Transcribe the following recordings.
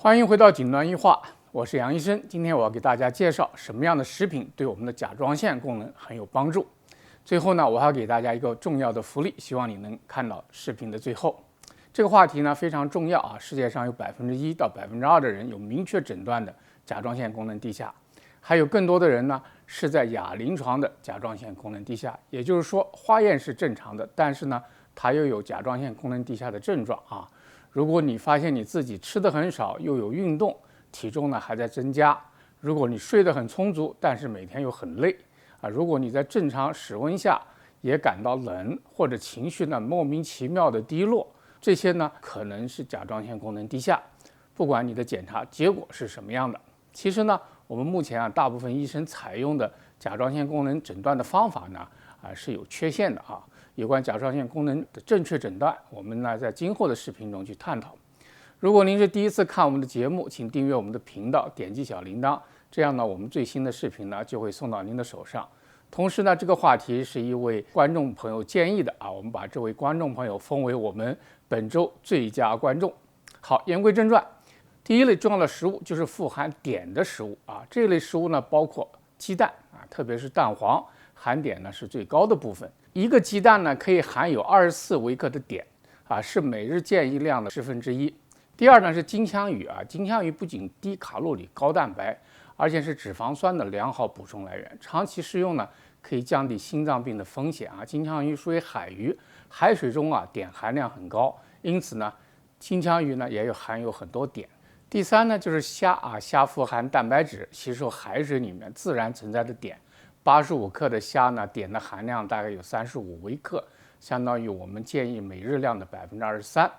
欢迎回到锦端一话，我是杨医生。今天我要给大家介绍什么样的食品对我们的甲状腺功能很有帮助。最后呢，我还要给大家一个重要的福利，希望你能看到视频的最后。这个话题呢非常重要啊，世界上有1%到2%的人有明确诊断的甲状腺功能低下，还有更多的人呢是在亚临床的甲状腺功能低下，也就是说化验是正常的，但是呢它又有甲状腺功能低下的症状啊。如果你发现你自己吃的很少，又有运动，体重呢还在增加；如果你睡得很充足，但是每天又很累啊；如果你在正常室温下也感到冷，或者情绪呢莫名其妙的低落，这些呢可能是甲状腺功能低下。不管你的检查结果是什么样的，其实呢，我们目前大部分医生采用的甲状腺功能诊断的方法呢是有缺陷的啊。有关甲状腺功能的正确诊断，我们呢在今后的视频中去探讨。如果您是第一次看我们的节目，请订阅我们的频道，点击小铃铛，这样呢我们最新的视频呢就会送到您的手上。同时呢，这个话题是一位观众朋友建议的啊，我们把这位观众朋友封为我们本周最佳观众。好，言归正传，第一类重要的食物就是富含碘的食物啊，这类食物呢包括鸡蛋啊，特别是蛋黄，含碘呢是最高的部分。一个鸡蛋呢可以含有24微克的碘啊，是每日建议量的1/10。第二呢是金枪鱼啊，金枪鱼不仅低卡路里、高蛋白，而且是脂肪酸的良好补充来源。长期食用呢可以降低心脏病的风险啊。金枪鱼属于海鱼，海水中碘含量很高，因此呢金枪鱼呢也含有很多碘。第三呢就是虾啊，虾富含蛋白质，吸收海水里面自然存在的碘。85克的虾呢，碘的含量大概有35微克，相当于我们建议每日量的23%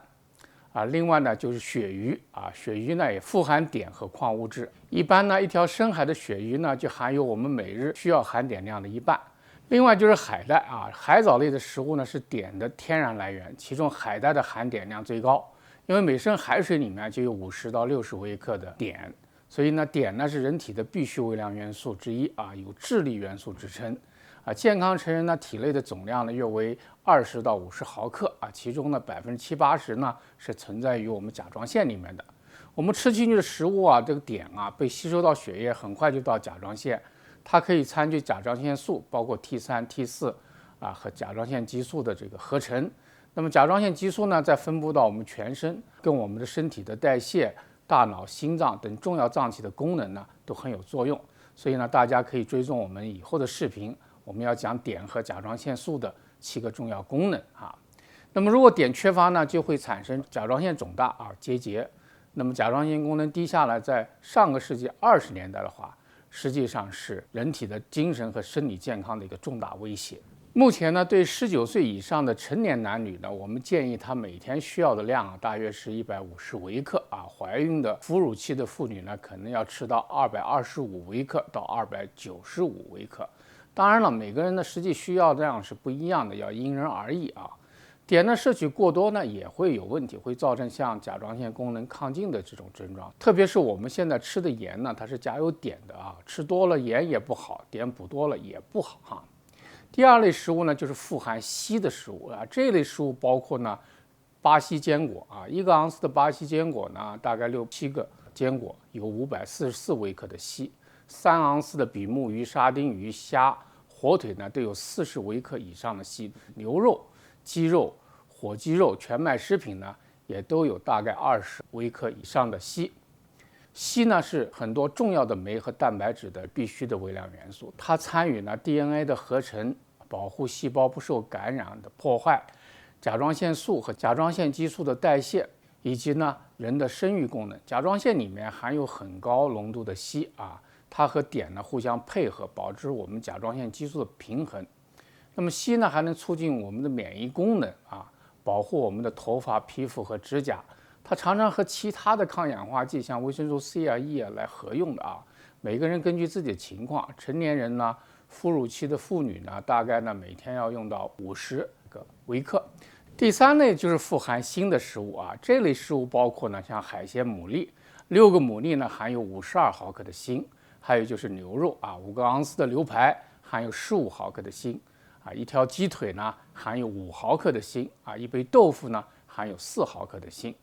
啊。另外呢，就是鳕鱼啊，鳕鱼呢也富含碘和矿物质。一般呢，一条深海的鳕鱼呢，就含有我们每日需要含碘量的一半。另外就是海带啊，海藻类的食物呢是碘的天然来源，其中海带的含碘量最高，因为每升海水里面就有50到60微克的碘。所以呢，碘呢是人体的必需微量元素之一啊，有智力元素之称啊。健康成人呢，体内的总量呢约为20到50毫克啊，其中呢70-80%呢是存在于我们甲状腺里面的。我们吃进去的食物啊，这个碘啊被吸收到血液，很快就到甲状腺，它可以参与甲状腺素，包括 T3、T4啊和甲状腺激素的这个合成。那么甲状腺激素呢，再分布到我们全身，跟我们的身体的代谢、大脑、心脏等重要脏器的功能呢都很有作用，所以呢，大家可以追踪我们以后的视频，我们要讲碘和甲状腺素的7个重要功能啊。那么如果碘缺乏呢，就会产生甲状腺肿大啊、结节。那么甲状腺功能低下呢，在上个世纪20年代的话，实际上是人体的精神和生理健康的一个重大威胁。目前呢，对19岁以上的成年男女呢，我们建议他每天需要的量大约是150微克啊。怀孕的、哺乳期的妇女呢，可能要吃到225微克到295微克。当然了，每个人的实际需要量是不一样的，要因人而异啊。碘呢摄取过多呢也会有问题，会造成像甲状腺功能亢进的这种症状。特别是我们现在吃的盐呢，它是加有碘的啊，吃多了盐也不好，碘补多了也不好哈。第二类食物呢，就是富含硒的食物啊。这类食物包括呢，巴西坚果啊，1个盎司的巴西坚果呢，大概6-7个坚果有544微克的硒；3盎司的比目鱼、沙丁鱼、虾、火腿呢，都有40微克以上的硒。牛肉、鸡肉、火鸡肉、全麦食品呢，也都有大概20微克以上的硒。硒呢是很多重要的酶和蛋白质的必需的微量元素，它参与呢 DNA 的合成，保护细胞不受感染的破坏，甲状腺素和甲状腺激素的代谢，以及呢人的生育功能。甲状腺里面含有很高浓度的硒啊，它和碘呢互相配合，保持我们甲状腺激素的平衡。那么硒呢还能促进我们的免疫功能啊，保护我们的头发、皮肤和指甲。它常常和其他的抗氧化剂，像维生素 C 啊、E 啊来合用的啊。每个人根据自己的情况，成年人呢，哺乳期的妇女呢，大概呢每天要用到50个微克。第三类就是富含锌的食物啊，这类食物包括呢像海鲜、牡蛎，6个牡蛎呢含有52毫克的锌，还有就是牛肉啊，5个盎司的牛排含有15毫克的锌啊，一条鸡腿呢含有5毫克的锌啊，一杯豆腐呢含有4毫克的锌。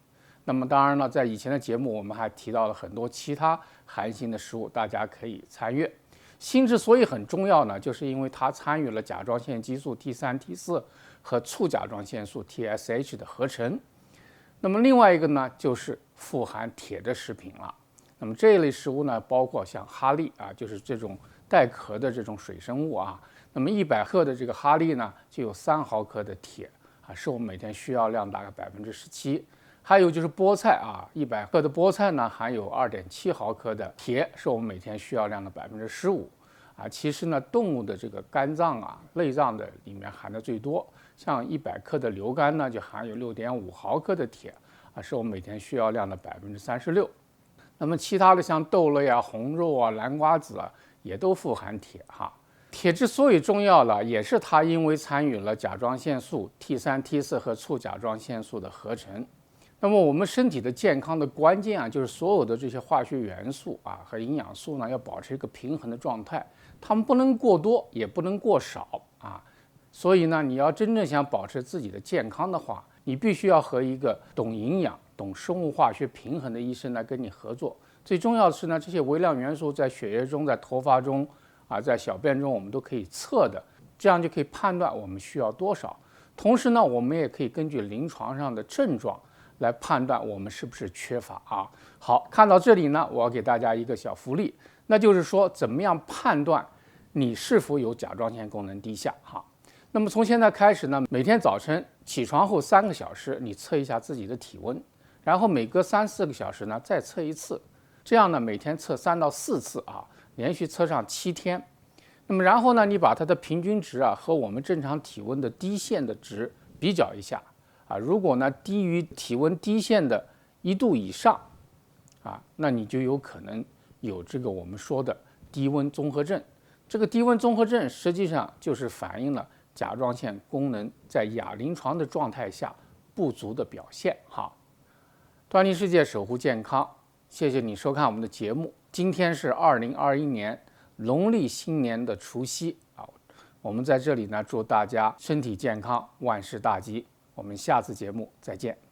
那么当然了，在以前的节目我们还提到了很多其他寒性的食物，大家可以参阅。锌之所以很重要呢，就是因为它参与了甲状腺激素 T3、T4 和促甲状腺素 TSH 的合成。那么另外一个呢，就是富含铁的食品了。那么这一类食物呢，包括像哈利啊，就是这种带壳的这种水生物啊。那么100克的这个哈利呢，就有3毫克的铁啊，是我们每天需要量大概17%。还有就是菠菜啊，100克的菠菜呢含有2.7毫克的铁，是我们每天需要量的15%啊。其实呢，动物的这个肝脏啊、内脏的里面含的最多，像100克的牛肝呢就含有6.5毫克的铁啊，是我们每天需要量的36%。那么其他的像豆类啊、红肉啊、南瓜子啊，也都富含铁哈。铁之所以重要了，也是它因为参与了甲状腺素 T3、T4 和促甲状腺素的合成。那么我们身体的健康的关键啊，就是所有的这些化学元素啊和营养素呢，要保持一个平衡的状态，它们不能过多，也不能过少啊。所以呢，你要真正想保持自己的健康的话，你必须要和一个懂营养、懂生物化学平衡的医生来跟你合作。最重要的是呢，这些微量元素在血液中、在头发中啊、在小便中，我们都可以测的，这样就可以判断我们需要多少。同时呢，我们也可以根据临床上的症状来判断我们是不是缺乏啊。好，看到这里呢，我要给大家一个小福利，那就是说怎么样判断你是否有甲状腺功能低下哈。那么从现在开始呢，每天早晨起床后3个小时，你测一下自己的体温，然后每隔3-4个小时呢再测一次，这样呢每天测3到4次啊，连续测上7天。那么然后呢，你把它的平均值啊和我们正常体温的低线的值比较一下啊，如果呢低于体温低线的1度以上啊，那你就有可能有这个我们说的低温综合症。这个低温综合症实际上就是反映了甲状腺功能在亚临床的状态下不足的表现哈。端倪世界守护健康，谢谢你收看我们的节目。今天是2021年农历新年的除夕啊，我们在这里呢祝大家身体健康，万事大吉。我们下次节目再见。